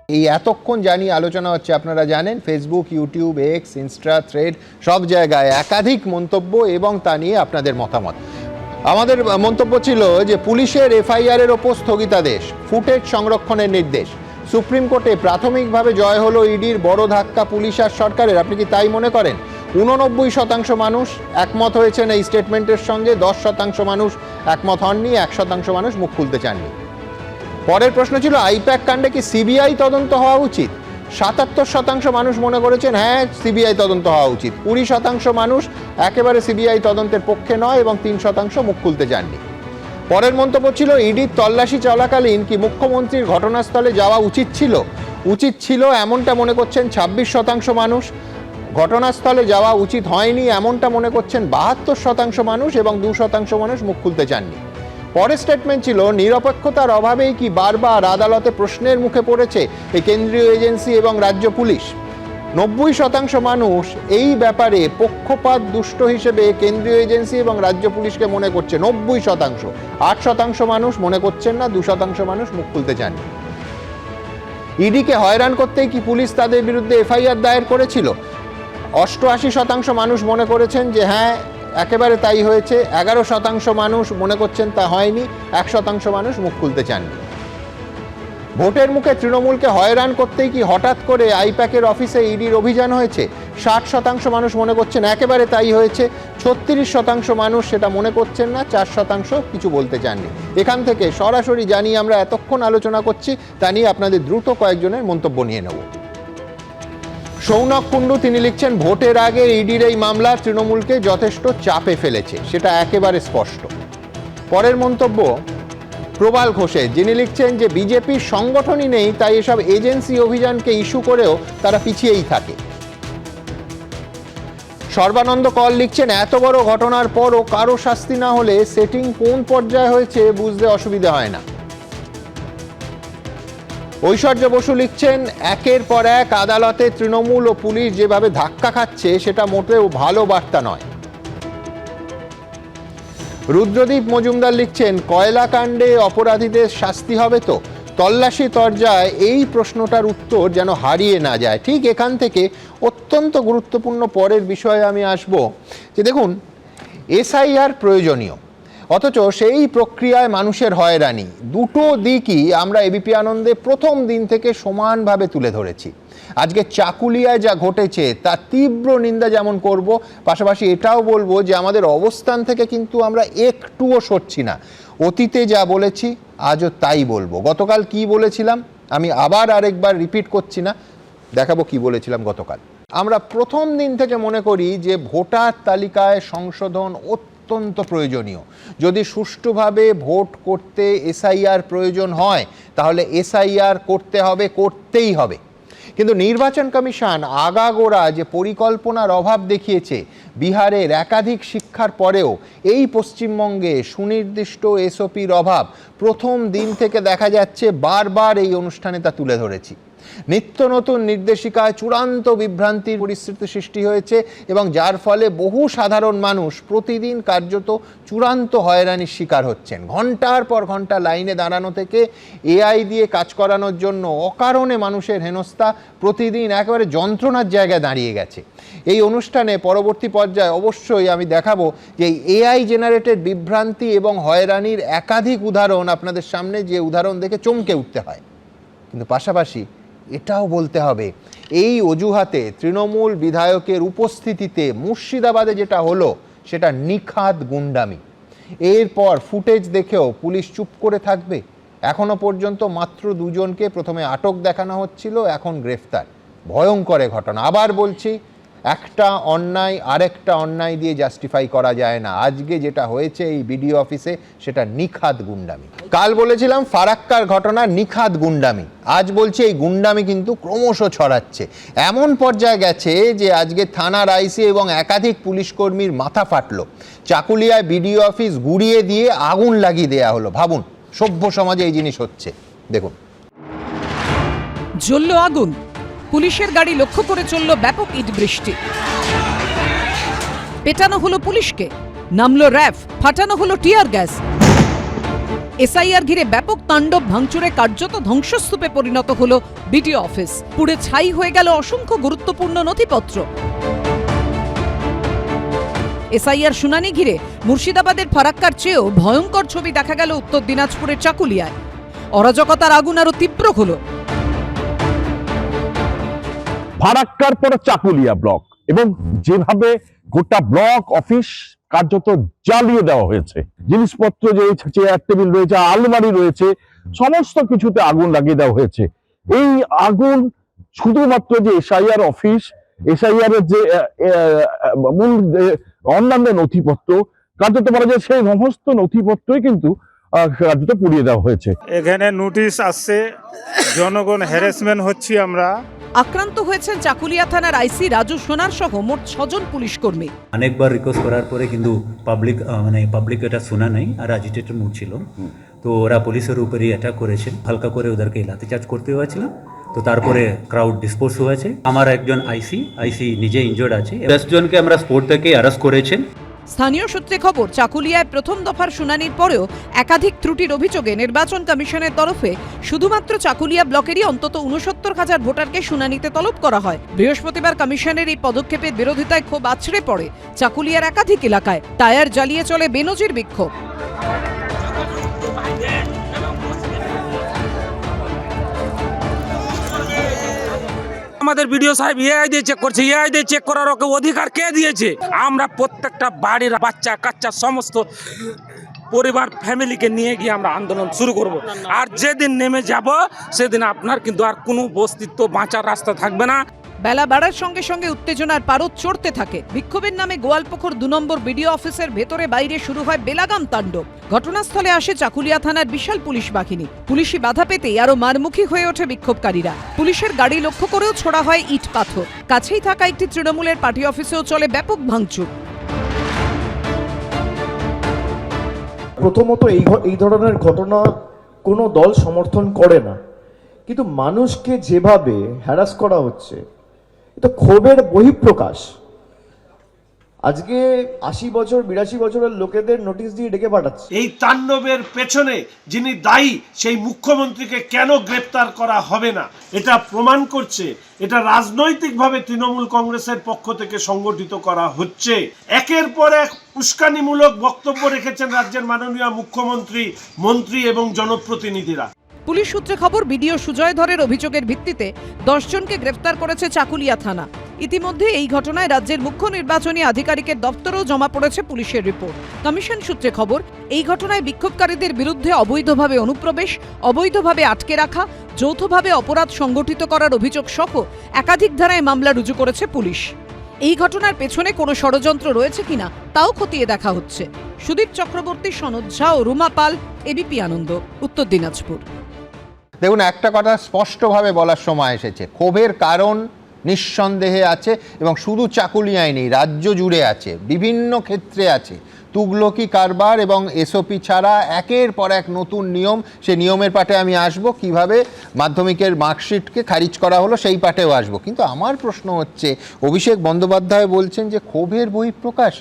এই এতক্ষণ জানি আলোচনা হচ্ছে, আপনারা জানেন Facebook, YouTube, x, Insta, thread সব জায়গায় একাধিক মন্তব্য এবং তা নিয়ে আপনাদের মতামত। আমাদের মন্তব্য ছিল যে পুলিশের এফআইআর এর ওপর স্থগিতাদেশ, ফুটেজ সংরক্ষণের নির্দেশ। সুপ্রিম কোর্টে প্রাথমিকভাবে জয় হলো ইডির, বড় ধাক্কা পুলিশ আর সরকারের। আপনি কি তাই মনে করেন? 89% মানুষ একমত হয়েছেন এই স্টেটমেন্টের সঙ্গে, 10% মানুষ একমত হননি, 1% মানুষ মুখ খুলতে চাননি। পরের প্রশ্ন ছিল আইপ্যাক কাণ্ডে কি সিবিআই তদন্ত হওয়া উচিত? 77% মানুষ মনে করেছেন হ্যাঁ সিবিআই তদন্ত হওয়া উচিত, 20% মানুষ একেবারে সিবিআই তদন্তের পক্ষে নয় এবং 3% মুখ খুলতে চাননি। পরের মন্তব্য ছিল ইডির তল্লাশি চলাকালীন কি মুখ্যমন্ত্রীর ঘটনাস্থলে যাওয়া উচিত ছিল এমনটা মনে করছেন 26% মানুষ। ঘটনাস্থলে যাওয়া উচিত হয়নি এমনটা মনে করছেন 72% মানুষ এবং 2% মানুষ মুখ খুলতে চাননি। পরের স্টেটমেন্ট ছিল নিরপেক্ষতার অভাবেই কি বারবার আদালতে প্রশ্নের মুখে পড়েছে এই কেন্দ্রীয় এজেন্সি এবং রাজ্য পুলিশ। 90% মানুষ এই ব্যাপারে পক্ষপাত দুষ্ট হিসেবে কেন্দ্রীয় এজেন্সি এবং রাজ্য পুলিশকে মনে করছে 90%। 8% মানুষ মনে করছেন না, 2% মানুষ মুখ খুলতে চাননি। ইডিকে হয়রান করতেই কি পুলিশ তাদের বিরুদ্ধে এফআইআর দায়ের করেছিল? 88% মানুষ মনে করেছেন যে হ্যাঁ একেবারে তাই হয়েছে, 11% মানুষ মনে করছেন তা হয়নি, 1% মানুষ মুখ খুলতে চাননি। ভোটের মুখে তৃণমূলকে হয়রান করতেই কি হঠাৎ করে আইপ্যাকের অফিসে ইডির অভিযান হয়েছে? 60% মানুষ মনে করছেন একেবারে তাই হয়েছে, 36% মানুষ সেটা মনে করছেন না, 4% কিছু বলতে চাননি। এখান থেকে সরাসরি জানি আমরা এতক্ষণ আলোচনা করছি তা নিয়ে আপনাদের দ্রুত কয়েকজনের মন্তব্য নিয়ে নেব। সৌনক কুণ্ডু তিনি লিখছেন ভোটের আগে ইডির এই মামলা তৃণমূলকে যথেষ্ট চাপে ফেলেছে, সেটা একেবারে স্পষ্ট। পরের মন্তব্য প্রবাল ঘোষের, যিনি লিখছেন যে বিজেপির সংগঠনই নেই তাই এসব এজেন্সি অভিযানকে ইস্যু করেও তারা পিছিয়েই থাকে। সর্বানন্দ কল লিখছেন এত বড় ঘটনার পরও কারো শাস্তি না হলে সেটিং কোন পর্যায়ে হয়েছে বুঝতে অসুবিধা হয় না। ঐশ্বর্য বসু লিখছেন একের পর এক আদালতে তৃণমূল ও পুলিশ যেভাবে ধাক্কা খাচ্ছে সেটা মোটেও ভালো বার্তা নয়। রুদ্রদীপ মজুমদার লিখছেন কয়লা কাণ্ডে অপরাধীদের শাস্তি হবে তো? তল্লাশি তরজায় এই প্রশ্নটার উত্তর যেন হারিয়ে না যায়। ঠিক এখান থেকে অত্যন্ত গুরুত্বপূর্ণ পরের বিষয়ে আমি আসব যে দেখুন এসআইআর প্রয়োজনীয়, অথচ সেই প্রক্রিয়ায় মানুষের হয়রানি। দুটো দিকই আমরা এবিপি আনন্দে প্রথম দিন থেকে সমানভাবে তুলে ধরেছি। আজকে চাকুলিয়ায় যা ঘটেছে তার তীব্র নিন্দা যেমন করব, পাশাপাশি এটাও বলবো যে আমাদের অবস্থান থেকে কিন্তু আমরা একটুও সরছি না। অতীতে যা বলেছি আজও তাই বলবো। গতকাল কি বলেছিলাম আমি আবার আরেকবার রিপিট করছি না, দেখাবো কি বলেছিলাম গতকাল। আমরা প্রথম দিন থেকে মনে করি যে ভোটার তালিকায় সংশোধন অত্যন্ত প্রয়োজনীয়। যদি সুষ্ঠুভাবে ভোট করতে এসআইআর প্রয়োজন হয় তাহলে এসআইআর করতে হবে, করতেই হবে। কিন্তু নির্বাচন কমিশন আগাগোড়া যে পরিকল্পনার অভাব দেখিয়েছে, বিহারের একাধিক শিক্ষার পরেও এই পশ্চিমবঙ্গে সুনির্দিষ্ট এসওপির অভাব প্রথম দিন থেকে দেখা যাচ্ছে। বারবার এই অনুষ্ঠানে তা তুলে ধরেছি। নিত্য নতুন নির্দেশিকায় চূড়ান্ত বিভ্রান্তির পরিস্থিতি সৃষ্টি হয়েছে এবং যার ফলে বহু সাধারণ মানুষ প্রতিদিন কার্যত চূড়ান্ত হয়রানির শিকার হচ্ছেন। ঘন্টার পর ঘন্টা লাইনে দাঁড়ানো থেকে এআই দিয়ে কাজ করানোর জন্য অকারণে মানুষের হেনস্থা প্রতিদিন একেবারে যন্ত্রণার জায়গায় দাঁড়িয়ে গেছে। এই অনুষ্ঠানে পরবর্তী পর্যায়ে অবশ্যই আমি দেখাবো যে এআই জেনারেটেড বিভ্রান্তি এবং হয়রানির একাধিক উদাহরণ আপনাদের সামনে, যে উদাহরণ দেখে চমকে উঠতে হয়। কিন্তু পাশাপাশি এটাও বলতে হবে এই অজুহাতে তৃণমূল বিধায়কের উপস্থিতিতে মুর্শিদাবাদে যেটা হলো সেটা নিখাদ গুন্ডামি। এরপর ফুটেজ দেখেও পুলিশ চুপ করে থাকবে? এখনো পর্যন্ত মাত্র 2 জনকে প্রথমে আটক দেখানো হচ্ছিল, এখন গ্রেফতার। ভয়ঙ্কর ঘটনা। আবার বলছি, একটা অন্যায় আরেকটা অন্যায় দিয়ে জাস্টিফাই করা যায় না। আজকে যেটা হয়েছে এই বিডিও অফিসে সেটা নিখাদ গুন্ডামি। কাল বলেছিলাম ফারাক্কার ঘটনা নিখাদ গুন্ডামি, আজ বলছি এই গুন্ডামি কিন্তু ক্রমশ ছড়াচ্ছে। এমন পর্যায়ে গেছে যে আজকে থানার আইসি এবং একাধিক পুলিশ কর্মীর মাথা ফাটলো। চাকুলিয়ায় বিডিও অফিস গুড়িয়ে দিয়ে আগুন লাগিয়ে দেয়া হলো। ভাবুন সভ্য সমাজে এই জিনিস হচ্ছে। দেখুন জ্বলল আগুন, পুলিশের গাড়ি লক্ষ্য করে চলল ব্যাপক ইট বৃষ্টি। পেটানো হলো পুলিশকে, নামলো র্যাফ, ফাটানো হলো টিয়ার গ্যাস। এসআইআর ঘিরে ব্যাপক তাণ্ডব ভাঙচুরে কার্যত ধ্বংসস্তূপে পরিণত হলো বিডিও অফিস। পুড়ে ছাই হয়ে গেল অসংখ্য গুরুত্বপূর্ণ নথিপত্র। এসআইআর শুনানি ঘিরে মুর্শিদাবাদের ফারাক্কার চেয়েও ভয়ঙ্কর ছবি দেখা গেল উত্তর দিনাজপুরের চাকুলিয়ায়। অরাজকতার আগুন আরো তীব্র হলো। ফারাক্কার পরে চাকুলিয়া ব্লক, এবং যেভাবে গোটা ব্লক অফিস কার্যত জ্বালিয়ে দেওয়া হয়েছে, জিনিসপত্র যে চেয়ার টেবিল রয়েছে, আলমারি রয়েছে, সমস্ত কিছুতে আগুন লাগিয়ে দেওয়া হয়েছে। এই আগুন শুধুমাত্র যে এসআইআর অফিস, এসআইআর এর যে মূল অন্যান্য নথিপত্র, কার্যত বলা যায় সেই সমস্ত নথিপত্রই কিন্তু কার্যত পুড়িয়ে দেওয়া হয়েছে। এখানে নোটিশ আসছে, জনগণ হ্যারাসমেন্ট হচ্ছি আমরা। আক্রান্ত হয়েছেন চাকুলিয়া থানার আইসি রাজু সোনার সহ মোট 6 জন পুলিশ কর্মী। অনেকবার রিকোয়েস্ট করার পরে কিন্তু পাবলিক এটা শোনা নাই, আর অ্যাজিটেটেড মুড ছিল। তো ওরা পুলিশের উপরেই অ্যাটাক করেছে, হালকা করে ওদেরকে লাঠিচার্জ করতে হয়েছিল। তো তারপরে ক্রাউড ডিসপোজ হয়েছে। আমার একজন আইসি নিজে ইনজোর্ড আছে। 10 জনকে আমরা স্পোর্ট থেকে অ্যারেস্ট করেছেন। স্থানীয় সূত্রে খবর, চাকুলিয়ায় প্রথম দফার শুনানির পরেও একাধিক ত্রুটির অভিযোগে নির্বাচন কমিশনের তরফে শুধুমাত্র চাকুলিয়া ব্লকেরই অন্তত 69,000 ভোটারকে শুনানিতে তলব করা হয়। বৃহস্পতিবার কমিশনের এই পদক্ষেপের বিরোধিতায় ক্ষোভ আছড়ে পড়ে চাকুলিয়ার একাধিক এলাকায়। টায়ার জ্বালিয়ে চলে বেনজির বিক্ষোভ। আমাদের বিডিও সাহেব এআই দিয়ে চেক করছে, এআই দিয়ে চেক করার ওকে অধিকার কে দিয়েছে? আমরা প্রত্যেকটা বাড়ির বাচ্চা কাচ্চা সমস্ত পরিবার ফ্যামিলিকে নিয়ে গিয়ে আমরা আন্দোলন শুরু করব। আর যেদিন নেমে যাব সেদিন আপনার কিন্তু আর কোনো অস্তিত্ব বাঁচার রাস্তা থাকবে না। বেলা বাড়ার সঙ্গে সঙ্গে উত্তেজনার পারদ চড়তে থাকে। বিক্ষোভের নামে গোয়ালপুকুর 2 নম্বর বিডিও অফিসের ভেতরে বাইরে শুরু হয় বেলাগাম তাণ্ডব। ঘটনাস্থলে আসে চাকুলিয়া থানার বিশাল পুলিশ বাহিনী। পুলিশি বাধা পেতেই আরো মারমুখী হয়ে ওঠে বিক্ষোভকারীরা। পুলিশের গাড়ি লক্ষ্য করেও ছোড়া হয় ইট পাথর। কাছেই থাকা একটি তৃণমূলের পার্টি অফিসেও চলে ব্যাপক ভাঙচুর। প্রথমত এই ধরনের ঘটনা কোনো দল সমর্থন করে না, কিন্তু মানুষকে যেভাবে হ্যারাস করা হচ্ছে এটা ক্ষোভের বহিঃপ্রকাশ। আজকে 80 বছর 82 বছরের লোকেদের নোটিশ দিয়ে ডেকে পাঠাচ্ছে। এই তাণ্ডবের পেছনে যিনি দায়ী সেই মুখ্যমন্ত্রীকে কেন গ্রেপ্তার করা হবে না, এটা প্রমাণ করছে এটা রাজনৈতিকভাবে তৃণমূল কংগ্রেসের পক্ষ থেকে সংগঠিত করা হচ্ছে। একের পর এক উস্কানিমূলক বক্তব্য রেখেছেন রাজ্যের মাননীয় মুখ্যমন্ত্রী, মন্ত্রী এবং জনপ্রতিনিধিরা। পুলিশ সূত্রে খবর, বিডিও সুজয় ধরের অভিযোগের ভিত্তিতে 10 জনকে গ্রেফতার করেছে চাকুলিয়া থানা। ইতিমধ্যে এই ঘটনায় রাজ্যের মুখ্য নির্বাচনী আধিকারিকের দপ্তরেও জমা পড়েছে পুলিশের রিপোর্ট। কমিশন সূত্রে খবর, এই ঘটনায় বিক্ষোভকারীদের বিরুদ্ধে অবৈধভাবে অনুপ্রবেশ, অবৈধভাবে আটকে রাখা, যৌথভাবে অপরাধ সংগঠিত করার অভিযোগ সহ একাধিক ধারায় মামলা রুজু করেছে পুলিশ। এই ঘটনার পেছনে কোনো ষড়যন্ত্র রয়েছে কিনা তাও খতিয়ে দেখা হচ্ছে। সুদীপ চক্রবর্তী, সনদ ঝা ও রুমা পাল, এবিপি আনন্দ, উত্তর দিনাজপুর। দেখুন, একটা কথা স্পষ্টভাবে বলার সময় এসেছে, ক্ষোভের কারণ নিঃসন্দেহে আছে, এবং শুধু চাকুলিয়ায় নেই, রাজ্য জুড়ে আছে, বিভিন্ন ক্ষেত্রে আছে। তুগলকি কারবার এবং এসওপি ছাড়া একের পর এক নতুন নিয়ম, সে নিয়মের পাটে আমি আসব, কিভাবে মাধ্যমিকের মার্কশিটকে খারিজ করা হলো সেই পাটেও আসব। কিন্তু আমার প্রশ্ন হচ্ছে, অভিষেক বন্দ্যোপাধ্যায় বলছেন যে ক্ষোভের বহিঃপ্রকাশ।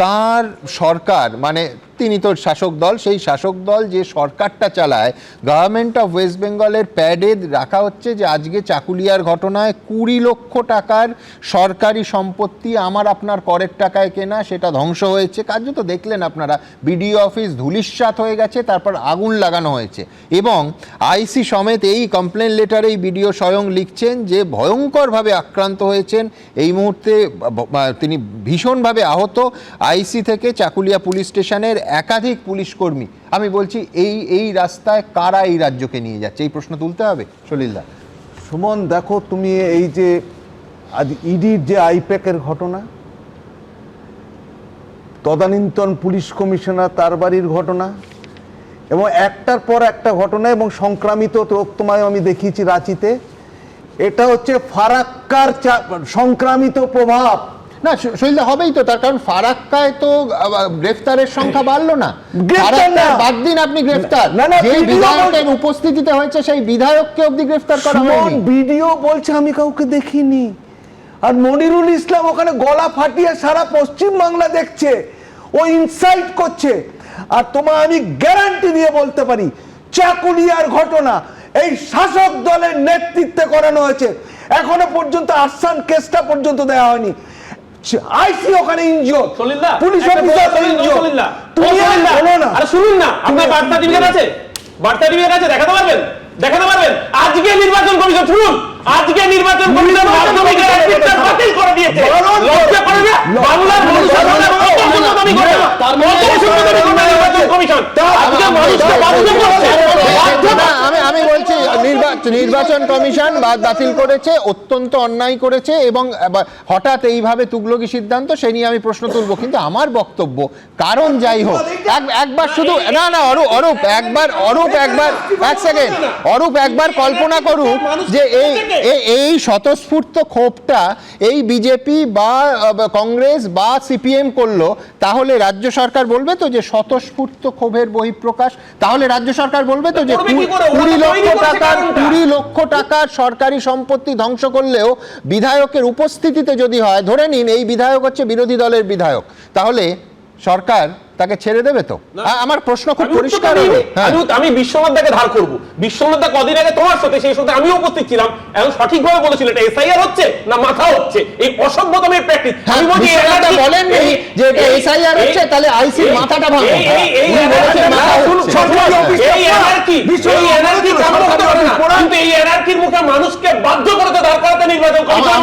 তার সরকার, মানে তিনি তো শাসক দল, সেই শাসক দল যে সরকারটা চালায়, গভর্নমেন্ট অফ ওয়েস্ট বেঙ্গলের প্যাডে রাখা হচ্ছে যে আজকে চাকুলিয়ার ঘটনায় 20 লক্ষ টাকার সরকারি সম্পত্তি আমার আপনার করের টাকায় কেনা, সেটা ধ্বংস হয়েছে। কার্যত দেখলেন আপনারা, বিডিও অফিস ধূলিসাৎ হয়ে গেছে, তারপর আগুন লাগানো হয়েছে। এবং আইসি সমেত এই কমপ্লেন লেটারেই বিডিও স্বয়ং লিখছেন যে ভয়ঙ্করভাবে আক্রান্ত হয়েছেন, এই মুহূর্তে তিনি ভীষণভাবে আহত। আইসি থেকে চাকুলিয়া পুলিশ স্টেশনের একাধিক পুলিশ কর্মী। আমি বলছি, এই রাস্তায় কারা এই রাজ্যকে নিয়ে যাচ্ছে, এই প্রশ্ন তুলতে হবে। সলিলদা। সুমন, দেখো তুমি, এই যে আজ ইডির যে আইপ্যাকের ঘটনা, তদানীন্তন পুলিশ কমিশনার তার বাড়ির ঘটনা, এবং একটার পর একটা ঘটনা, এবং সংক্রামিত তোমায় আমি দেখিয়েছি রাঁচিতে, এটা হচ্ছে ফারাক্কার সংক্রামিত প্রভাব। না শৈলদা, হবেই তো, তার কারণ ফারাক্কায় তো গ্রেফতারের সংখ্যা বাড়লো না। বাদ দিন আপনি গ্রেফতার, যে বিধায়কের উপস্থিতিতে হয়েছে সেই বিধায়ককে অবধি গ্রেফতার করা হয়নি। ভিডিও বলছে আমি কাউকে দেখিনি, আর মনিরুল ইসলাম ওখানে গলা ফাটিয়ে সারা পশ্চিম বাংলা দেখছে, ও ইনসাইট করছে। আর তোমায় আমি গ্যারান্টি দিয়ে বলতে পারি চাকুলিয়ার ঘটনা এই শাসক দলের নেতৃত্বে করানো হয়েছে। এখনো পর্যন্ত আসান কেসটা পর্যন্ত দেওয়া হয়নি। আইসি ওখানে ইনজিওর, পুলিশ অফিসার ইনজিওর। তুমি বলো না, আরে শুনুন না, আপনার বার্তা সার্টিফিকেট আছে? বার্তা সার্টিফিকেট আছে, দেখাতে পারবেন? দেখাতে পারবেন? আজকে নির্বাচন কমিশন, শুনুন, আজকে নির্বাচন কমিশন মাধ্যমিকের এক্সাম বাতিল করে দিয়েছে। লজ্জা করে না? বাংলার মানুষ সাধারণের কত সুন্দর দাবি করে না, কত সুন্দর দাবি করে নির্বাচন কমিশন। আজকে মানুষকে বাধ্য করছে। আমি বলছি নির্বাচন কমিশন বাতিল করেছে, অত্যন্ত অন্যায় করেছে এবং হঠাৎ এইভাবে তুগলকি সিদ্ধান্ত, সে নিয়ে আমি প্রশ্ন তুলবো। কিন্তু আমার বক্তব্য, কারণ যাই হোক, একবার শুধু না অরূপ একবার এক সেকেন্ড, অরূপ একবার কল্পনা করুক যে এই স্বতঃস্ফূর্ত ক্ষোভটা এই বিজেপি বা কংগ্রেস বা সিপিএম করলো, তাহলে রাজ্য সরকার বলবে তো যে স্বতঃস্ফূর্ত ক্ষোভের বহিঃপ্রকাশ? তাহলে রাজ্য সরকার বলবে তো যে 20 লক্ষ টাকার সরকারি সম্পত্তি ধ্বংস করলেও বিধায়কের উপস্থিতিতে যদি হয়, ধরে নিন এই বিধায়ক হচ্ছে বিরোধী দলের বিধায়ক, তাহলে সরকার তাকে ছেড়ে দেবে তো? আমার প্রশ্ন খুব পরিষ্কার। আমি বিশ্বনাথদাকে ধার করব। বিশ্বনাথদা কদিন আগে তোমার সাথে, সেই সাথে আমিও উপস্থিত ছিলাম, এখন সঠিকভাবে বলেছিল এটা এসআইআর হচ্ছে না মাথা হচ্ছে, এই অসভ্যতমের প্র্যাকটিস। আমি বলছি এটা বলেন যে এটা এসআইআর হচ্ছে, তাহলে আইসি মাথাটা ভাঙো। এই এনআরকি কাম করতে পারে না, কিন্তু এই এনআরকির মুখে মানুষকে বাধ্য করতে দাঁড় করাতে নির্বাচন কমিশন।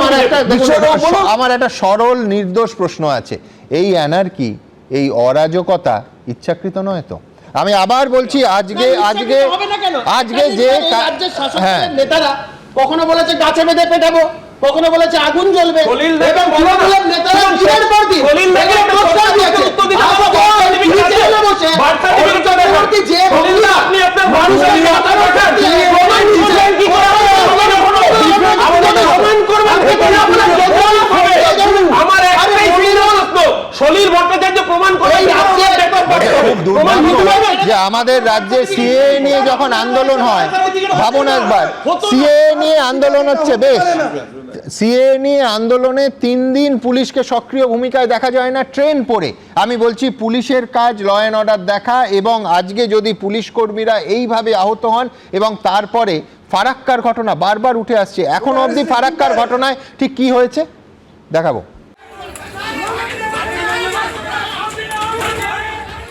আমার একটা সরল নির্দোষ প্রশ্ন আছে, এই এনআরকি, এই অরাজকতা ইচ্ছাকৃত নয় তো? আমি আবার বলছি, আজকে যে নেতারা কখনো বলেছে গাছে বেঁধে পেটাবো, কখনো বলেছে আগুন জ্বলবে, যে আমাদের রাজ্যে সিএ নিয়ে যখন আন্দোলন হয়, ভাবুন একবার, সিএ নিয়ে আন্দোলন হচ্ছে, বেশ, সিএ নিয়ে আন্দোলনে 3 দিন পুলিশকে সক্রিয় ভূমিকায় দেখা যায় না, ট্রেন পড়ে। আমি বলছি পুলিশের কাজ ল অ্যান্ড অর্ডার দেখা, এবং আজকে যদি পুলিশ কর্মীরা এইভাবে আহত হন, এবং তারপরে ফারাক্কার ঘটনা বারবার উঠে আসছে, এখন অবধি ফারাক্কার ঘটনায় ঠিক কি হয়েছে দেখাবো।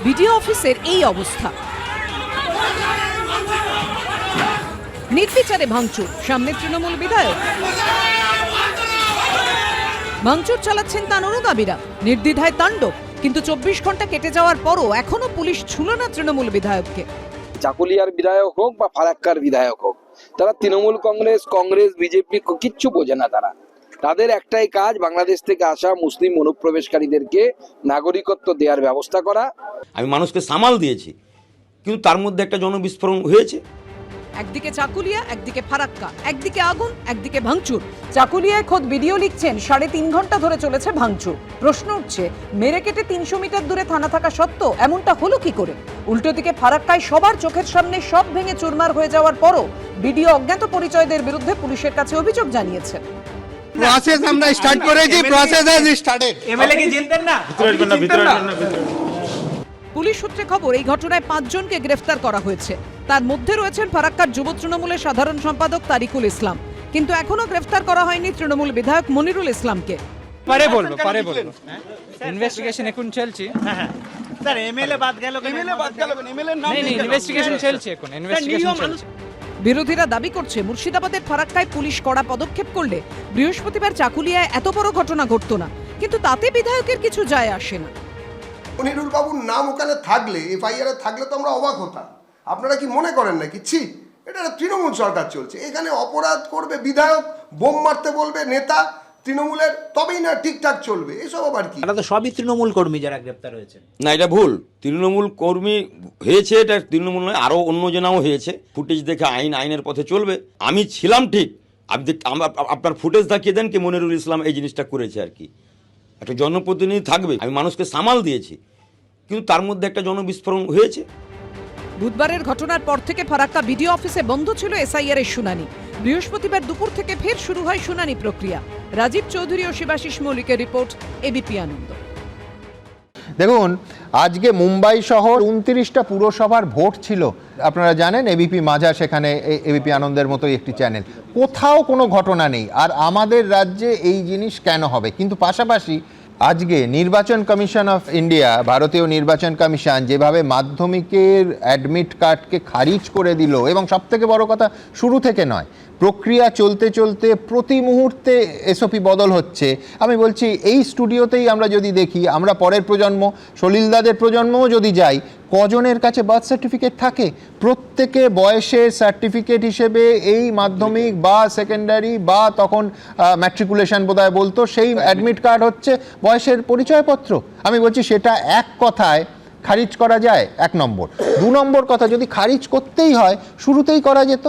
বিডিও অফিসের এই অবস্থা, নির্বিচারে ভাঙচুর, সামনে তৃণমূল বিধায়ক। ভাঙচুর চালাচ্ছেন তার অনুগামীরা, নির্দ্বিধায় তাণ্ডব। কিন্তু 24 ঘন্টা কেটে যাওয়ার পরও এখনো পুলিশ ছুঁলো না তৃণমূল বিধায়ককে। চাকুলিয়ার বিধায়ক হোক বা ফারাক্কার বিধায়ক হোক, তারা তৃণমূল কংগ্রেস বিজেপি কিচ্ছু বোঝে না। তাদের একটাই কাজ, বাংলাদেশ থেকে আসা মুসলিম অনুপ্রবেশকারীদেরকে নাগরিকত্ব দেওয়ার ব্যবস্থা করা। আমি মানুষকে সামাল দিয়েছি, কিন্তু তার মধ্যে একটা জনবিস্ফোরণ হয়েছে। একদিকে চাকুলিয়া, একদিকে ফারাক্কা, একদিকে আগুন, একদিকে ভাঙচুর। চাকুলিয়ায় খোদ ভিডিও লিখছেন 3.5 ঘন্টা ধরে চলেছে ভাঙচুর। প্রশ্ন উঠছে, মেরে কেটে 300 মিটার দূরে থানা থাকা সত্ত্বেও এমনটা হলো কি করে? উল্টো দিকে ফারাক্কায় সবার চোখের সামনে সব ভেঙে চুরমার হয়ে যাওয়ার পরও ভিডিও অজ্ঞাত পরিচয়দের বিরুদ্ধে পুলিশের কাছে অভিযোগ জানিয়েছে। প্রসেস আমরা স্টার্ট করেছি, প্রসেস হ্যাজ স্টার্টেড। এমএলএ কি জিততেন না? পুলিশ সূত্রে খবর, এই ঘটনায় 5 জনকে গ্রেফতার করা হয়েছে। তার মধ্যে রয়েছেন ফারাক্কার যুব তৃণমূলের সাধারণ সম্পাদক তারিকুল ইসলাম। কিন্তু এখনো গ্রেফতার করা হয়নি তৃণমূল বিধায়ক মনিরুল ইসলামকে। পারে বলবো ইনভেস্টিগেশন এখন চলছে। স্যার এমএলএ বাদ গেল, এমএলএ নাম নেই, ইনভেস্টিগেশন চলছে এখন, ইনভেস্টিগেশন চলছে। বিরোধীরা দাবি করছে, মুর্শিদাবাদের ফারাক্কায় পুলিশ কড়া পদক্ষেপ করলে বৃহস্পতিবার চাকুলিয়ায় এত বড় ঘটনা ঘটতো না। কিন্তু তাতে বিধায়কের কিছু যায় আসে না। মনিরুল বাবুর নাম ওখানে থাকলে, এফআইআর থাকলে তো আমরা অবাক হতাম। আপনারা কি মনে করেন নাকি ছি, এটা তৃণমূল সরকার চলছে, এখানে অপরাধ করবে বিধায়ক, বোম মারতে বলবে নেতা তৃণমূলের, তবেই না ঠিকঠাক চলবে, এসব আবার কি? এটা তো সবই তৃণমূল কর্মী যারা গ্রেফতার হয়েছে। না, এটা ভুল। তৃণমূল কর্মী হয়েছে, এটা তৃণমূল নয়, আরও অন্য জনাও হয়েছে। ফুটেজ দেখে আইনের পথে চলবে। আমি ছিলাম ঠিক, আপনি আপনার ফুটেজ দেখিয়ে দেন কি মনিরুল ইসলাম এই জিনিসটা করেছে আর কি। একটা জনপ্রতিনিধি থাকবে, আমি মানুষকে সামাল দিয়েছি, কিন্তু তার মধ্যে একটা জনবিস্ফোরণ হয়েছে। বুধবারের ঘটনার পর থেকে ফারাক্কা বিডিও অফিসে বন্ধ ছিল এসআইআর এর শুনানি। বৃহস্পতিবার দুপুর থেকে ফের শুরু হয় শুনানি প্রক্রিয়া। রাজীব চৌধুরী ও শিবাশিস মৌলিকের রিপোর্ট, এবিপি আনন্দ। দেখুন, আজকে মুম্বাই শহর 29টা পুরসভার ভোট ছিল। আপনারা জানেন এবিপি মাঝা, সেখানে এবিপি আনন্দের মতোই একটি চ্যানেল, কোথাও কোনো ঘটনা নেই। আর আমাদের রাজ্যে এই জিনিস কেন হবে? কিন্তু পাশাপাশি আজকে নির্বাচন কমিশন অফ ইন্ডিয়া, ভারতীয় নির্বাচন কমিশন যেভাবে মাধ্যমিকের অ্যাডমিট কার্ডকে খারিজ করে দিল, এবং সবথেকে বড় কথা শুরু থেকে নয়, প্রক্রিয়া চলতে চলতে প্রতি মুহূর্তে এসওপি বদল হচ্ছে। আমি বলছি এই স্টুডিওতেই আমরা যদি দেখি, আমরা পরের প্রজন্ম, সলিলদাদের প্রজন্মও যদি যাই, কজনের কাছে বার্থ সার্টিফিকেট থাকে? প্রত্যেকে বয়সের সার্টিফিকেট হিসেবে এই মাধ্যমিক বা সেকেন্ডারি বা তখন ম্যাট্রিকুলেশন বোধহয় বলতো, সেই অ্যাডমিট কার্ড হচ্ছে বয়সের পরিচয়পত্র। আমি বলছি সেটা এক কথায় খারিজ করা যায়, 1 নম্বর। 2 নম্বর কথা, যদি খারিজ করতেই হয় শুরুতেই করা যেত।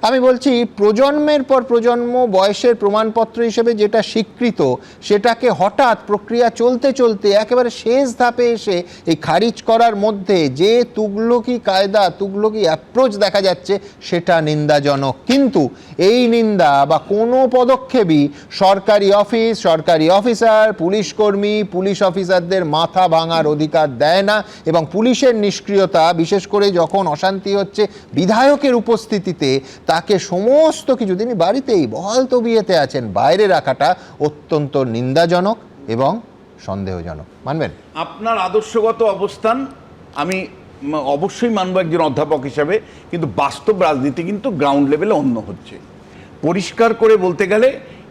আমি বলছি প্রজন্মের পর প্রজন্ম বয়সের প্রমাণপত্র হিসেবে যেটা স্বীকৃত, সেটাকে হঠাৎ প্রক্রিয়া চলতে চলতে একেবারে শেষ ধাপে এসে এই খারিজ করার মধ্যে যে তুগলকি কায়দা, তুগলকি অ্যাপ্রোচ দেখা যাচ্ছে, সেটা নিন্দাজনক। কিন্তু এই নিন্দা বা কোনো পদক্ষেপই সরকারি অফিস, সরকারি অফিসার, পুলিশ কর্মী, পুলিশ অফিসারদের মাথা ভাঙার অধিকার দেয় না। এবং পুলিশের নিষ্ক্রিয়তা, বিশেষ করে যখন অশান্তি হচ্ছে বিধায়কের উপস্থিতিতে, তাকে সমস্ত কিছু, তিনি বাড়িতেই বহাল তবিয়েতে আছেন, বাইরে রাখাটা অত্যন্ত নিন্দাজনক এবং সন্দেহজনক। মানবেন? আপনার আদর্শগত অবস্থান আমি অবশ্যই মানব একজন অধ্যাপক হিসাবে, কিন্তু বাস্তব রাজনীতি কিন্তু গ্রাউন্ড লেভেলে অন্য হচ্ছে। পরিষ্কার করে বলতে গেলে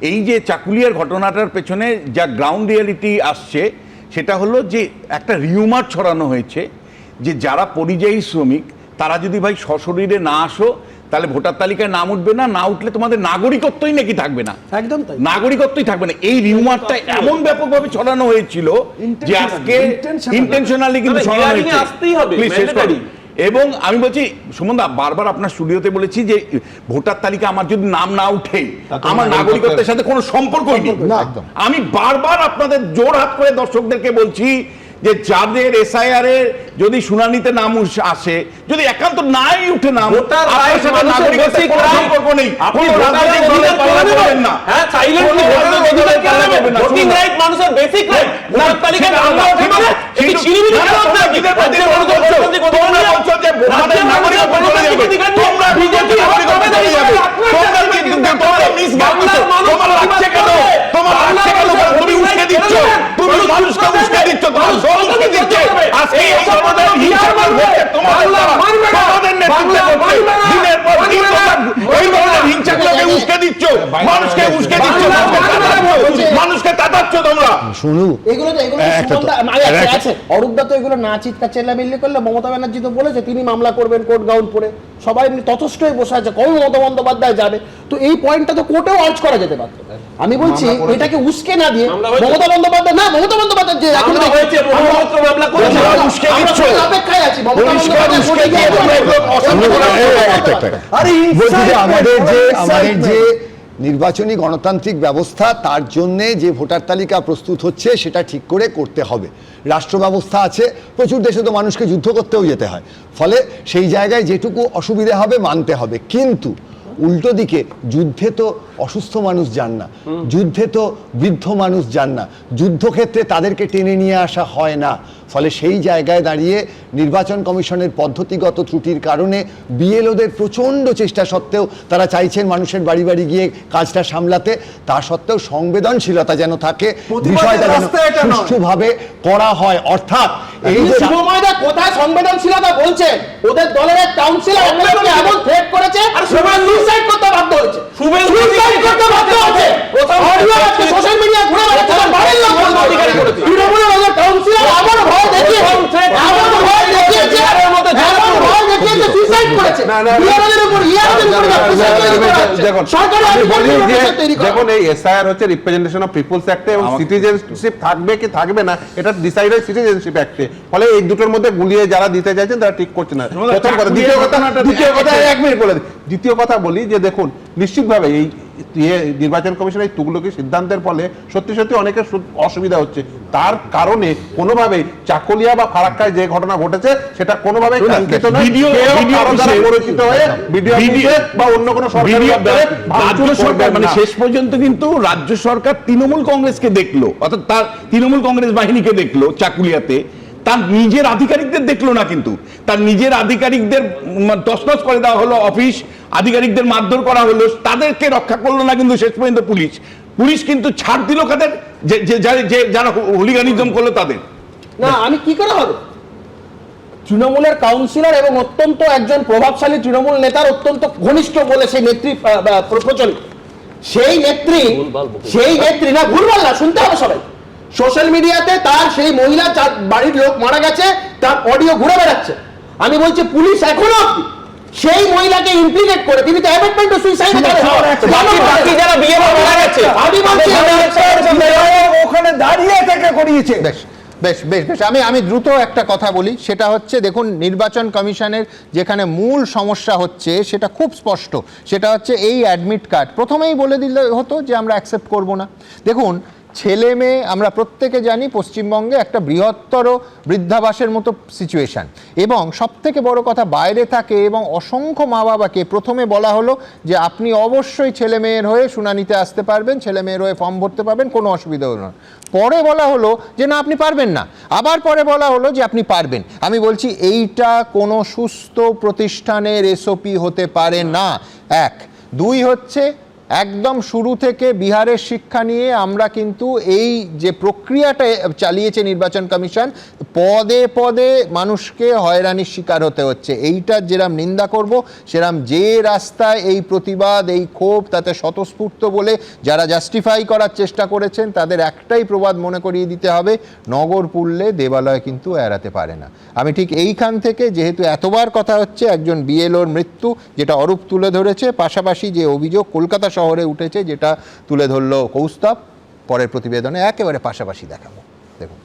এই যে চাকুলিয়ার ঘটনাটার পেছনে যা গ্রাউন্ড রিয়ালিটি আসছে, সেটা হলো যে একটা রিউমার ছড়ানো হয়েছে যে যারা পরিযায়ী শ্রমিক তারা যদি ভাই সশরীরে না আসো তাহলে ভোটার তালিকায় নাম উঠবে না, না উঠলে তোমাদের নাগরিকত্বই নাকি থাকবে না, একদম নাগরিকত্বই থাকবে না। এই রিউমারটা এমন ব্যাপকভাবে ছড়ানো হয়েছিল যে আজকে ইন্টেনশনালি কিন্তু ছড়ানো হয়েছে। এবং আমি বলছি সুমনদা, বারবার আপনার স্টুডিওতে বলেছি যে ভোটার তালিকা আমার যদি নাম না উঠে আমার নাগরিকত্বের সাথে কোনো সম্পর্কই নেই। আমি বারবার আপনাদের জোর হাত করে দর্শকদেরকে বলছি যে যাদের এসআইআর এর যদি শুনানিতে নাম আসে, যদি একান্ত নাই উঠে নাম, আপনার সাথে নাগরিকত্বের কোনো সম্পর্ক নেই, কোনো রাজনৈতিক দলের পাল্লা করবেন না। হ্যাঁ, সাইলেন্টলি ভোটিং রাইট মানুষের বেসিক রাইট। ভোটার তালিকায় নাম না ওঠে মানে এটি চিনিমিনি কেন হচ্ছে? তোমরা বলছো যে আমাদের নাগরিকত্ব চলে যাবে, তোমরা বিজেপি নাগরিকত্ব চলে যাবে, তোমরা কিন্তু তোমরা মিস করছো। তোমার লাগছে কেন? তোমার লাগছে কেন? তুমি উস্কে দিচ্ছ, তুমি মানুষকে উস্কে দিচ্ছ, তোমার সব উস্কে দিচ্ছে। আজকে এই সমাজের হিংসাত্মক হচ্ছে তোমাদের দ্বারা, তোমাদের নেতৃত্বে হচ্ছে। দিনের পর দিন তোমরা এই ধরনের হিংসাগুলোকে উস্কে দিচ্ছ, মানুষকে উস্কে দিচ্ছ, মানুষকে তাতাচ্ছ তোমরা। শুনু এগুলো আছে অরূপদা তো এগুলো না চিৎকার চেল্লামিল্লি করলে, মমতা ব্যানার্জি তো বলেছে তিনি মামলা করবেন কোর্ট গাউন পরে, সবাই তথস্থ হয়ে বসে আছে, কবে মমতা বন্দ্যোপাধ্যায় যাবে। তো এই পয়েন্টটা তো কোর্টেও আর্জ করা যেতে পারত। আমি বলছি এটাকে উস্কে না দিয়ে মমতা বন্দ্যোপাধ্যায়, না মমতা বন্দ্যোপাধ্যায় যে এখন হয়েছে মামলা করেছে, উস্কে দিচ্ছ, অপেক্ষায় আছি মমতা বন্দ্যোপাধ্যায়। আমাদের যে নির্বাচনী গণতান্ত্রিক ব্যবস্থা, তার জন্যে যে ভোটার তালিকা প্রস্তুত হচ্ছে সেটা ঠিক করে করতে হবে। রাষ্ট্র ব্যবস্থা আছে, প্রচুর দেশে তো মানুষকে যুদ্ধ করতেও যেতে হয়, ফলে সেই জায়গায় যেটুকু অসুবিধা হবে মানতে হবে। কিন্তু উল্টো দিকে যুদ্ধে তো অসুস্থ মানুষ যান না, যুদ্ধে তো বৃদ্ধ মানুষ যান না, যুদ্ধক্ষেত্রে তাদেরকে টেনে নিয়ে আসা হয় না। ফলে সেই জায়গায় দাঁড়িয়ে নির্বাচন কমিশনের পদ্ধতিগত ত্রুটির কারণে বিএলওদের প্রচণ্ড চেষ্টা সত্ত্বেও তারা চাইছেন মানুষের বাড়ি বাড়ি গিয়ে কাজটা সামলাতে, তা সত্ত্বেও সংবেদনশীলতা যেন থাকে, বিষয়টা যেন সুষ্ঠুভাবে করা হয়। অর্থাৎ এই যে শুভময়দা কোথায় সংবেদনশীলতা বলছেন? ওদের দলের এক কাউন্সিলর এমন থ্রেট করেছে আর সুইসাইড করতে বাধ্য হয়েছে, সুইসাইড করতে বাধ্য হয়েছে। অডিও আছে সোশ্যাল মিডিয়া ঘুরে বেড়াচ্ছে, তার বাড়ির লোক তৃণমূলের ওদের কাউন্সিলর আবার ভয় দেখিয়েছে, আবার ভয় দেখিয়েছে, এমন ভয় দেখিয়েছে সুইসাইড করেছে। বিআরএর উপর ইয়ারদের উপর দেখুন এই এসআইআর হচ্ছে রিপ্রেজেন্টেশন অফ পিপলস অ্যাক্টে, এবং সিটিজেনশিপ থাকবে কি থাকবে না এটা ডিসাইড হয় সিটিজেনশিপ অ্যাক্টে। ফলে এই দুটোর মধ্যে গুলিয়ে যারা দিতে চাইছেন তারা ঠিক করছে না। প্রথম কথা। দ্বিতীয় কথা বলি যে দেখুন, নিশ্চিতভাবে এই নির্বাচন কমিশনের এই তুগলকি সিদ্ধান্তের ফলে সত্যি সত্যি অনেকের অসুবিধা হচ্ছে। তার কারণে কোনোভাবে চাকুলিয়া বা ফারাক্কায় যে ঘটনা ঘটেছে সেটা কোনোভাবে কাঙ্ক্ষিত নয়। পরিচিত হয়ে ভিডিও বা অন্য কোনো সরকার মানে শেষ পর্যন্ত কিন্তু রাজ্য সরকার তৃণমূল কংগ্রেসকে দেখলো, অর্থাৎ তার তৃণমূল কংগ্রেস বাহিনীকে দেখলো চাকুলিয়াতে, তার নিজের আধিকারিকদের দেখলো না, কিন্তু তার নিজের আধিকারিকদের তছনছ করে দেওয়া হলো, অফিস আধিকারিকদের মারধর করা হলো, তাদেরকে রক্ষা করলো না কিন্তু শেষ পর্যন্ত পুলিশ কিন্তু ছাড় দিল কাদের, যারা হুলিগানিজম করলো তাদের। না, আমি কি করে হবে? তৃণমূলের কাউন্সিলর এবং অত্যন্ত একজন প্রভাবশালী তৃণমূল নেতার অত্যন্ত ঘনিষ্ঠ বলে সেই নেত্রী প্রচলিত, সেই নেত্রী না, ভুলভাল না, শুনতে হবে সবাই। সোশ্যাল মিডিয়াতে তার সেই মহিলা বাড়ির লোক মারা গেছে তার অডিও ঘুরে বেড়াচ্ছে। আমি বলছি পুলিশ এখনো অব্দি সেই মহিলাকে ইমপ্লিকেট করে, তিনি তো অ্যাবাটমেন্ট টু সুইসাইড, বাকি যারা বিয়ে মারা গেছে আমি বলছি ওখানে দাঁড়িয়ে থেকে করিয়েছে। বেশ বেশ বেশ আমি দ্রুত একটা কথা বলি, সেটা হচ্ছে দেখুন নির্বাচন কমিশনের যেখানে মূল সমস্যা হচ্ছে সেটা খুব স্পষ্ট, সেটা হচ্ছে এই অ্যাডমিট কার্ড। প্রথমেই বলে দিলে হতো যে আমরা অ্যাকসেপ্ট করব না। দেখুন ছেলে মেয়ে আমরা প্রত্যেকে জানি পশ্চিমবঙ্গে একটা বৃহত্তর বৃদ্ধাবাসের মতো সিচুয়েশান, এবং সবথেকে বড় কথা বাইরে থাকে এবং অসংখ্য মা বাবাকে প্রথমে বলা হলো যে আপনি অবশ্যই ছেলে মেয়ের হয়ে শুনানিতে আসতে পারবেন, ছেলে মেয়ের হয়ে ফর্ম ভরতে পারবেন, কোনো অসুবিধা হলো না। পরে বলা হলো যে না আপনি পারবেন না, আবার পরে বলা হলো যে আপনি পারবেন। আমি বলছি এইটা কোনো সুস্থ প্রতিষ্ঠানের এসওপি হতে পারে না, এক। দুই হচ্ছে একদম শুরু থেকে বিহারের শিক্ষা নিয়ে আমরা কিন্তু এই যে প্রক্রিয়াটা চালিয়েছে নির্বাচন কমিশন, পদে পদে মানুষকে হয়রানির শিকার হতে হচ্ছে। এইটার যেরম নিন্দা করব, সেরম যে রাস্তায় এই প্রতিবাদ, এই ক্ষোভ তাতে স্বতঃস্ফূর্ত বলে যারা জাস্টিফাই করার চেষ্টা করেছেন তাদের একটাই প্রবাদ মনে করিয়ে দিতে হবে, নগর পুরলে দেবালয় কিন্তু এড়াতে পারে না। আমি ঠিক এইখান থেকে, যেহেতু এতবার কথা হচ্ছে একজন বিএলওর মৃত্যু যেটা অরূপ তুলে ধরেছে, পাশাপাশি যে অভিযোগ কলকাতা শহরে উঠেছে যেটা তুলে ধরলো কৌস্তব, পরের প্রতিবেদনে একেবারে পাশাপাশি দেখাবো। দেখুন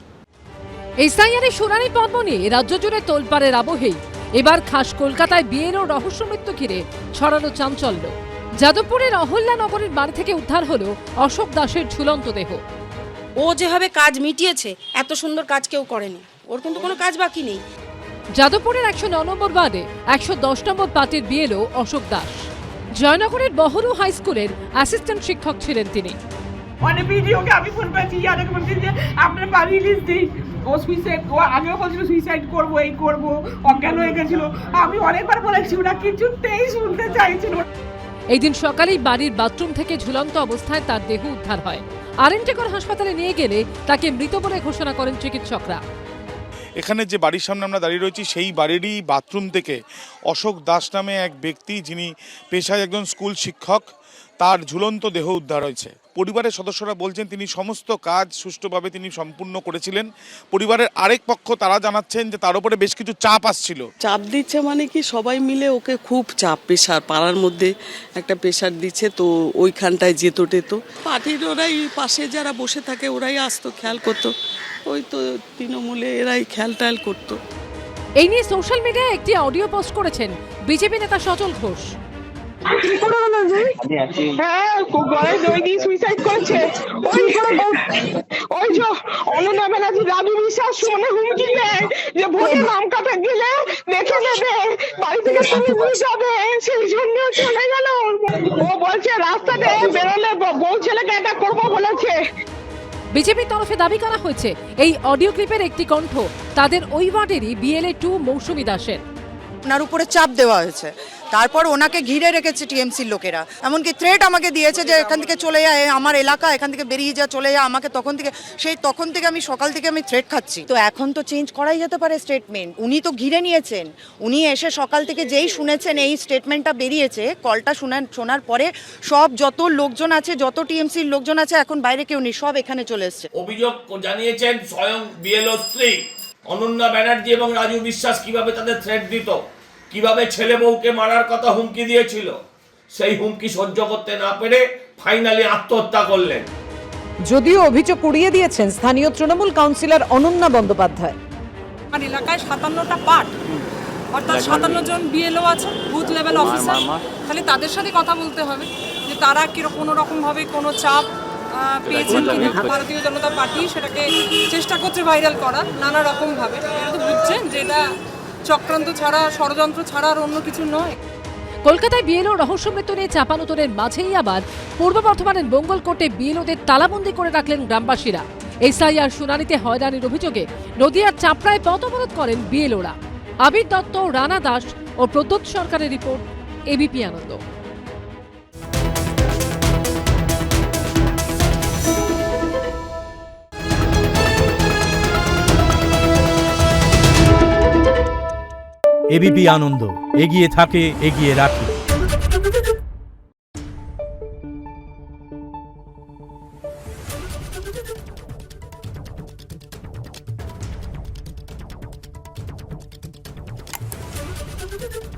এসআইআরের শুনানি পর্ব নিয়ে রাজ্য জুড়ে তোলপাড়ের আবহেই এবার খাস কলকাতায় বিয়েরও রহস্য মৃত্যু ঘিরে ছড়ানো চাঞ্চল্য। যাদবপুরের অহল্যানগরের বাড়ি থেকে উদ্ধার হলো অশোক দাসের ঝুলন্ত দেহ। ও যেভাবে কাজ মিটিয়েছে, এত সুন্দর কাজ কেউ করেনি, ওর কিন্তু কোনো কাজ বাকি নেই। যাদবপুরের 109 নম্বর ওয়ার্ডে 110 নম্বর পার্টির বিএলও অশোক দাস। জয়নগরের বহরু হাই স্কুলের অ্যাসিস্ট্যান্ট শিক্ষক ছিলেন তিনি। অনেক ভিডিওকে আমি ফোন পেয়েছি, ইয়াদেরকে বলছি যে আপনার বাড়ি লিস্ট দিই, ও সুইসাইড, ও আগেও বলছিল সুইসাইড করবো, এই করবো, অজ্ঞান হয়ে গেছিল। আমি অনেকবার বলেছি, ওরা কিছুতেই শুনতে চাইছিল। এই দিন সকালেই বাড়ির বাথরুম থেকে ঝুলন্ত অবস্থায় তার দেহ উদ্ধার হয়। আরএনটিকর হাসপাতালে নিয়ে গেলে তাকে মৃত বলে ঘোষণা করেন চিকিৎসকরা। এখানে যে বাড়ির সামনে আমরা দাঁড়িয়ে রয়েছি সেই বাড়িরই বাথরুম থেকে অশোক দাস নামে এক ব্যক্তি, যিনি পেশায় একজন স্কুল শিক্ষক, তার ঝুলন্ত দেহ উদ্ধার হয়েছে। পরিবারের সদস্যরা বলছেন তিনি সমস্ত কাজ সুষ্ঠুভাবে তিনি সম্পূর্ণ করেছিলেন। পরিবারের আরেক পক্ষ তারা জানাচ্ছেন যে তার উপরে বেশ কিছু চাপ আসছিল। চাপ দিচ্ছে মানে কি, সবাই মিলে ওকে খুব চাপ, প্রেশার, পাড়ার মধ্যে একটা প্রেশার দিচ্ছে, তো ওইখানটায় যেত টেত। পার্টির ওরাই পাশে যারা বসে থাকে ওরাই আসতো, খেয়াল করতো, ওই তো তৃণমূলে এরাই খেয়াল টায়াল করতো। এই নিয়ে সোশ্যাল মিডিয়ায় একটি অডিও পোস্ট করেছেন বিজেপি নেতা সচল ঘোষ। হ্যাঁ, গলায় দই দিয়ে সুইসাইড করেছে। ওই যে অনন্যা ব্যানার্জি, রাজু বিশ্বাস শুনে হুমকি দেয় যে ভোটে নাম কাটা গেলে দেখে নেবে, বাড়ি থেকে তুমি ভুলে যাবে, সেই জন্য চলে গেল। ও বলছে রাস্তাতে বেরোলে বউ ছেলেকে অ্যাটাক করবো বলেছে। বিজেপির তরফে দাবি করা হয়েছে এই অডিও ক্লিপের একটি কণ্ঠ তাদের ওই ওয়ার্ডেরই বিএলএ 2 মৌসুমী দাসের। ওনার উপরে চাপ দেওয়া হয়েছে, তারপর ওনাকে ঘিরে রেখেছে টিএমসির লোকেরা, এমনকি থ্রেট আমাকে দিয়েছে যে এখান থেকে চলে যায়, আমার এলাকা, এখান থেকে বেরিয়ে যা, চলে যায়। আমাকে তখন থেকে আমি সকাল থেকে আমি থ্রেট খাচ্ছি। তো এখন তো চেঞ্জ করাই যেতে পারে স্টেটমেন্ট, উনি তো ঘিরে নিয়েছেন। উনি এসে সকাল থেকে যেই শুনেছেন এই স্টেটমেন্টটা বেরিয়েছে, কলটা শোনার পরে সব যত লোকজন আছে, যত টিএমসির লোকজন আছে, এখন বাইরে কেউ নেই, সব এখানে চলে এসছে। অভিযোগ জানিয়েছেন স্বয়ং বিএলও স্ত্রী অনন্যা ব্যানার্জি এবং রাজু বিশ্বাস কিভাবে তাদের থ্রেট দিত, কিভাবে ছেলে বউকে মারার কথা হুমকি দিয়েছিল। সেই হুমকি সহ্য করতে না পেরে ফাইনালি আত্মহত্যা করলেন। যদিও অভিযোগ কুড়িয়ে দিয়েছেন স্থানীয় তৃণমূল কাউন্সিলর অনন্যা বন্দ্যোপাধ্যায়। আমার এলাকায় 57টা পার্ট, অর্থাৎ 57 জন বিএলও আছে, বুথ লেভেল অফিসার। খালি তাদের সাথে কথা বলতে হবে যে তারা কোনো রকমভাবে কোনো চাপ পেয়েছেন কিনা। ভারতীয় জনতা পার্টি সেটাকে চেষ্টা করছে ভাইরাল করার নানা রকমভাবে। এটা তো বুঝছেন যে এটা চক্রান্ত ছাড়া, ষড়যন্ত্র ছাড়া আর অন্য কিছু নয়। কলকাতায় বিএলও রহস্য মৃত্যু নিয়ে চাপানোতরের মাঝেই আবার পূর্ব বর্ধমানের মঙ্গলকোটে বিএলওদের তালাবন্দি করে রাখলেন গ্রামবাসীরা। এসআইআর শুনানিতে হয়রানির অভিযোগে নদিয়ার চাপড়ায় পথ অবরোধ করেন বিএলওরা। আবির দত্ত, রানা দাস ও প্রদ্যোৎ সরকারের রিপোর্ট, এবিপি আনন্দ। এবিপি আনন্দ, এগিয়ে থাকে, এগিয়ে রাখে। Thank you.